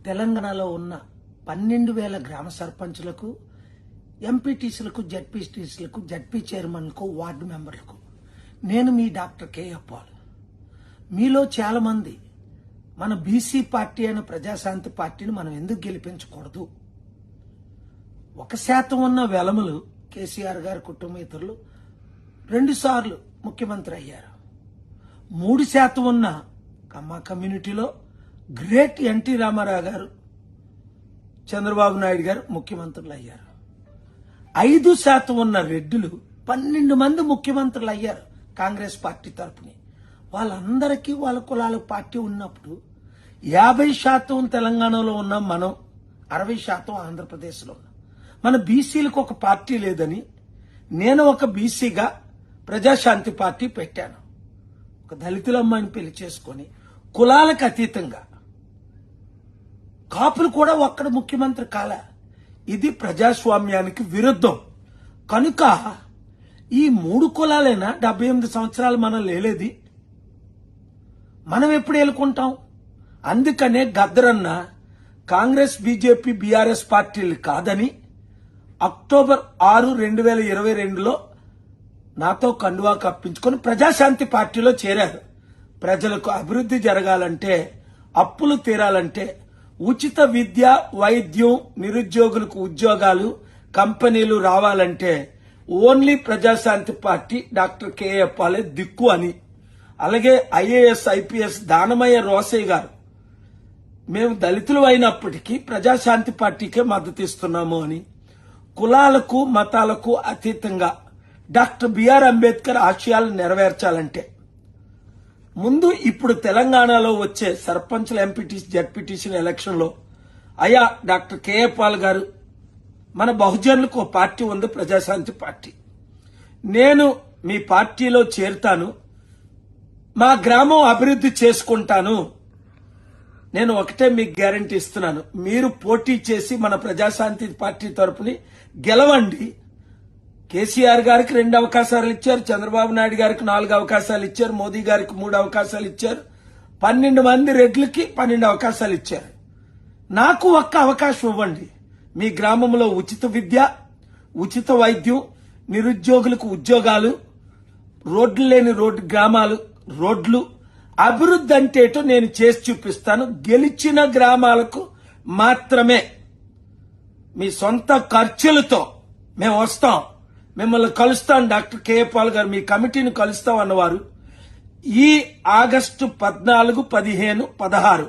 తెలంగాణలో ఉన్న 12,000 గ్రామ సర్పంచులకు, ఎంపీటీసీలకు, జడ్పీటీసీలకు, జడ్పీ చైర్మన్లకు, వార్డు మెంబర్లకు నేను మీ డాక్టర్ కేఎఫ్ పాల్. మీలో చాలా మంది మన బీసీ పార్టీ అయిన ప్రజాశాంతి పార్టీని మనం ఎందుకు గెలిపించకూడదు? 1% ఉన్న వెలములు కేసీఆర్ గారి కుటుంబేతరులు 2 సార్లు ముఖ్యమంత్రి అయ్యారు. 3% ఉన్న కమ్మ కమ్యూనిటీలో గ్రేట్ ఎన్టీ రామారావు గారు, చంద్రబాబు నాయుడు గారు ముఖ్యమంత్రులు అయ్యారు. 5% ఉన్న రెడ్డిలు 12 మంది ముఖ్యమంత్రులు అయ్యారు కాంగ్రెస్ పార్టీ తరపుని. వాళ్ళందరికీ వాళ్ళ కులాల పార్టీ ఉన్నప్పుడు 50% తెలంగాణలో ఉన్నాం మనం, 60% ఆంధ్రప్రదేశ్లో ఉన్నాం. మన బీసీలకు ఒక పార్టీ లేదని నేను ఒక బీసీగా ప్రజాశాంతి పార్టీ పెట్టాను. ఒక దళితులమ్మాయిని పెళ్లి చేసుకొని కులాలకు అతీతంగా కాపులు కూడా ఒక్కడ ముఖ్యమంత్రి కాల. ఇది ప్రజాస్వామ్యానికి విరుద్ధం. కనుక ఈ 3 కులాలైనా 78 సంవత్సరాలు మనం లేలేది, మనం ఎప్పుడు ఏలుకుంటాం? అందుకనే గద్దరన్న కాంగ్రెస్, బీజేపీ, బీఆర్ఎస్ పార్టీలు కాదని అక్టోబర్ 6, 2022లో నాతో కండువా కప్పించుకొని ప్రజాశాంతి పార్టీలో చేరారు. ప్రజలకు అభివృద్ధి జరగాలంటే, అప్పులు తీరాలంటే, ఉచిత విద్య, వైద్యం, నిరుద్యోగులకు ఉద్యోగాలు, కంపెనీలు రావాలంటే only Prajashanti party doctor KF పాలే దిక్కు అని. అలాగే ఐఏఎస్, ఐపీఎస్ దానమయ్య రోసయ్య గారు, మేము దళితులు అయినప్పటికీ ప్రజాశాంతి పార్టీకే మద్దతు ఇస్తున్నాము అని. కులాలకు, మతాలకు అతీతంగా డాక్టర్ బిఆర్ అంబేద్కర్ ఆశయాలను నెరవేర్చాలంటే ముందు ఇప్పుడు తెలంగాణలో వచ్చే సర్పంచ్ల, ఎంపీటీసీ, జడ్పీటీసీల ఎలక్షన్లో అయ్యా డాక్టర్ కేఎఫ్ పాల్ గారు, మన బహుజనులకు ఒక పార్టీ ఉంది, ప్రజాశాంతి పార్టీ. నేను మీ పార్టీలో చేరుతాను, మా గ్రామం అభివృద్ధి చేసుకుంటాను. నేను ఒకటే మీకు గ్యారంటీ ఇస్తున్నాను, మీరు పోటీ చేసి మన ప్రజాశాంతి పార్టీ తరపుని గెలవండి. కేసీఆర్ గారికి 2 అవకాశాలు ఇచ్చారు, చంద్రబాబు నాయుడు గారికి 4 అవకాశాలు ఇచ్చారు, మోదీ గారికి 3 అవకాశాలు ఇచ్చారు, 12 మంది రెడ్లకి 12 అవకాశాలు ఇచ్చారు. నాకు ఒక్క అవకాశం ఇవ్వండి. మీ గ్రామంలో ఉచిత విద్య, ఉచిత వైద్యం, నిరుద్యోగులకు ఉద్యోగాలు, రోడ్లు లేని గ్రామాలు రోడ్లు, అభివృద్ధి అంటేటో నేను చేసి చూపిస్తాను. గెలిచిన గ్రామాలకు మాత్రమే మీ సొంత ఖర్చులతో మేము వస్తాం, మిమ్మల్ని కలుస్తాం. డాక్టర్ కేఎఫ్ పాల్ గారు మీ కమిటీని కలుస్తాం అన్నవారు ఈ ఆగస్టు 14, 15, 16